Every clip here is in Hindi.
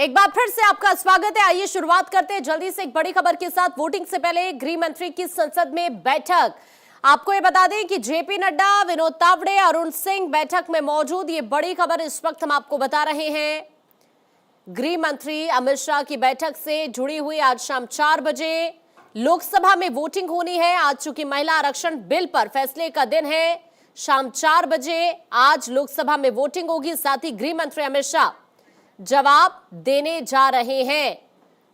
एक बार फिर से आपका स्वागत है। आइए शुरुआत करते हैं जल्दी से एक बड़ी खबर के साथ। वोटिंग से पहले गृह मंत्री की संसद में बैठक। आपको ये बता दें कि जेपी नड्डा, विनोद तावड़े, अरुण सिंह बैठक में मौजूद। ये बड़ी खबर इस वक्त हम आपको बता रहे हैं। गृह मंत्री अमित शाह की बैठक से जुड़ी हुई आज शाम 4 बजे लोकसभा में वोटिंग होनी है। आज चूंकि महिला आरक्षण बिल पर फैसले का दिन है, शाम 4 बजे आज लोकसभा में वोटिंग होगी। साथ ही गृह मंत्री अमित शाह जवाब देने जा रहे हैं।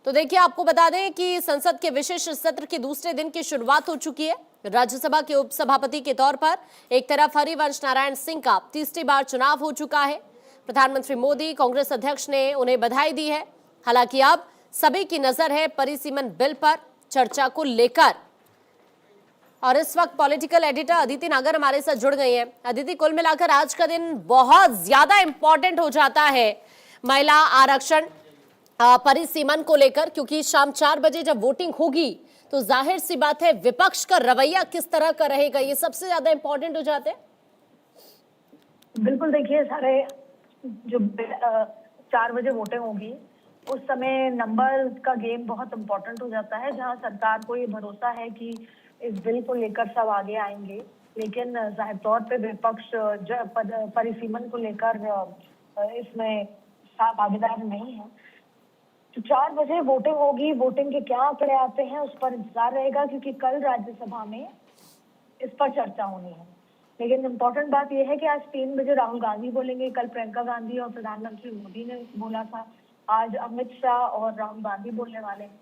तो देखिए, आपको बता दें कि संसद के विशेष सत्र के दूसरे दिन की शुरुआत हो चुकी है। राज्यसभा के उपसभापति के तौर पर एक तरफ हरिवंश नारायण सिंह का तीसरी बार चुनाव हो चुका है। प्रधानमंत्री मोदी, कांग्रेस अध्यक्ष ने उन्हें बधाई दी है। हालांकि अब सभी की नजर है परिसीमन बिल पर चर्चा को लेकर। और इस वक्त पॉलिटिकल एडिटर अदिति नागर हमारे साथ जुड़ गई हैं। अदिति, कुल मिलाकर आज का दिन बहुत ज्यादा इंपॉर्टेंट हो जाता है महिला आरक्षण परिसीमन को लेकर, क्योंकि शाम 4 बजे जब वोटिंग होगी तो जाहिर सी बात है विपक्ष का रवैया किस तरह का रहेगा, ये सबसे ज्यादा इंपॉर्टेंट हो जाते हैं। बिल्कुल, देखिए, सारे जो 4 बजे वोटिंग होगी उस समय नंबर का गेम बहुत इम्पोर्टेंट हो जाता है, जहां सरकार को ये भरोसा है कि इस बिल को लेकर सब आगे आएंगे। लेकिन जाहिर तौर पे विपक्ष परिसीमन को लेकर इसमें भागीदार नहीं है। तो 4 बजे वोटिंग होगी। वोटिंग के क्या आंकड़े आते हैं उस पर इंतजार रहेगा, क्योंकि कल राज्यसभा में इस पर चर्चा होनी है। लेकिन इम्पोर्टेंट बात यह है कि आज 3 बजे राहुल गांधी बोलेंगे, कल प्रियंका गांधी और प्रधानमंत्री मोदी ने बोला था, आज अमित शाह और राहुल गांधी बोलने वाले हैं।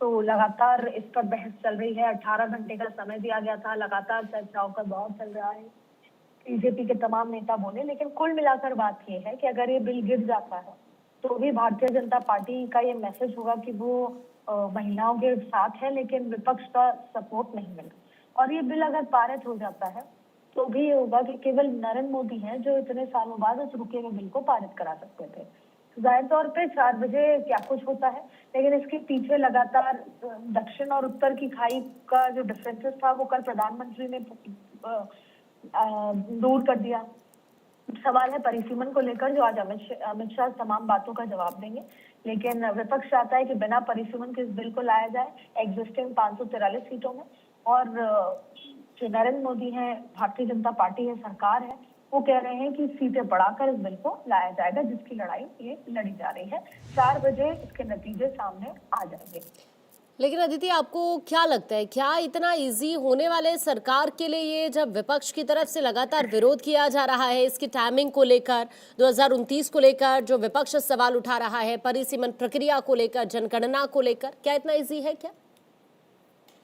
तो लगातार इस पर बहस चल रही है। 18 घंटे का समय दिया गया था। लगातार चर्चाओं का दौर चल रहा है। बीजेपी के तमाम नेता बोले, लेकिन कुल मिलाकर बात यह है कि अगर ये बिल गिर जाता है तो भी भारतीय जनता पार्टी का ये मैसेज होगा कि वो महिलाओं के साथ है, लेकिन विपक्ष का सपोर्ट नहीं मिला। और ये बिल अगर पारित हो जाता है तो भी ये होगा कि केवल नरेंद्र मोदी हैं जो इतने सालों बाद उस रुके हुए बिल को पारित करा सकते थे। जाहिर तौर पे 4 बजे क्या कुछ होता है, लेकिन इसके पीछे लगातार दक्षिण और उत्तर की खाई का जो डिफरेंसेस था वो कल प्रधानमंत्री ने दूर कर दिया। सवाल है परिसीमन को लेकर, जो आज अमित शाह तमाम बातों का जवाब देंगे। लेकिन विपक्ष चाहता है कि बिना परिसीमन के इस बिल को लाया जाए एग्जिस्टिंग 543 सीटों में। और जो नरेंद्र मोदी है, भारतीय जनता पार्टी है, सरकार है, वो कह रहे हैं कि सीटें बढ़ाकर इस बिल को लाया जाएगा, जिसकी लड़ाई ये लड़ी जा रही है। 4 बजे इसके नतीजे सामने आ जाएंगे। लेकिन अदिति, आपको क्या लगता है, क्या इतना इजी होने वाले सरकार के लिए ये, जब विपक्ष की तरफ से लगातार विरोध किया जा रहा है इसकी टाइमिंग को लेकर, 2029 को लेकर जो विपक्ष सवाल उठा रहा है, परिसीमन प्रक्रिया को लेकर, जनगणना को लेकर, क्या इतना इजी है? क्या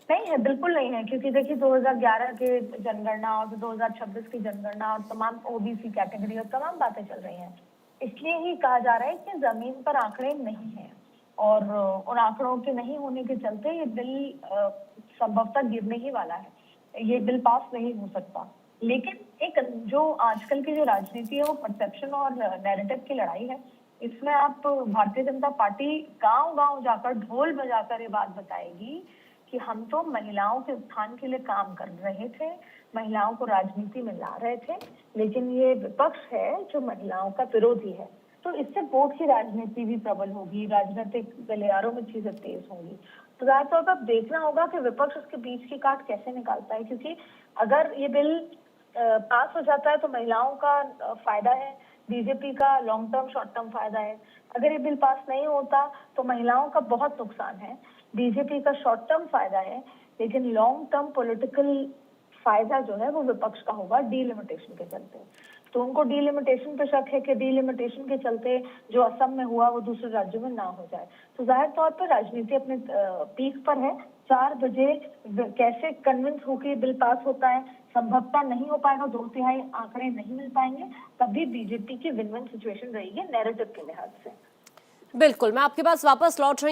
नहीं है, बिल्कुल नहीं है। क्योंकि देखिए, 2011 के जनगणना और 2026 की जनगणना और तमाम ओबीसी कैटेगरी और तमाम बातें चल रही हैं। इसलिए ही कहा जा रहा है कि जमीन पर आंकड़े नहीं हैं, और उन आंकड़ों के नहीं होने के चलते ये बिल संभवतः गिरने ही वाला है। ये बिल पास नहीं हो सकता। लेकिन एक जो आजकल की जो राजनीति है वो परसेप्शन और नैरेटिव की लड़ाई है। इसमें आप भारतीय जनता पार्टी गांव-गांव जाकर ढोल बजाकर ये बात बताएगी कि हम तो महिलाओं के उत्थान के लिए काम कर रहे थे, महिलाओं को राजनीति में ला रहे थे, लेकिन ये विपक्ष है जो महिलाओं का विरोधी है। तो इससे वोट की राजनीति भी प्रबल होगी, राजनीतिक गलियारों में चीजें तेज होंगी। तो जाहिर तौर पर देखना होगा कि विपक्ष उसके बीच की काट कैसे निकालता है, क्योंकि अगर ये बिल पास हो जाता है तो महिलाओं का फायदा है, बीजेपी का लॉन्ग टर्म शॉर्ट टर्म फायदा है। अगर ये बिल पास नहीं होता तो महिलाओं का बहुत नुकसान है, बीजेपी का शॉर्ट टर्म फायदा है, लेकिन लॉन्ग टर्म पॉलिटिकल फायदा जो है वो विपक्ष का होगा डीलिमिटेशन के चलते। तो उनको डीलिमिटेशन पे शक है कि डीलिमिटेशन के चलते जो असम में हुआ वो दूसरे राज्यों में ना हो जाए। तो जाहिर तौर पर राजनीति अपने पीक पर है। 4 बजे कैसे कन्विंस होकर बिल पास होता है, संभवतः नहीं हो पाएगा, 2/3 आंकड़े नहीं मिल पाएंगे, तभी बीजेपी की विन विन सिचुएशन रहेगी नैरेटिव के लिहाज से। बिल्कुल, मैं आपके पास वापस लौट रही हूँ।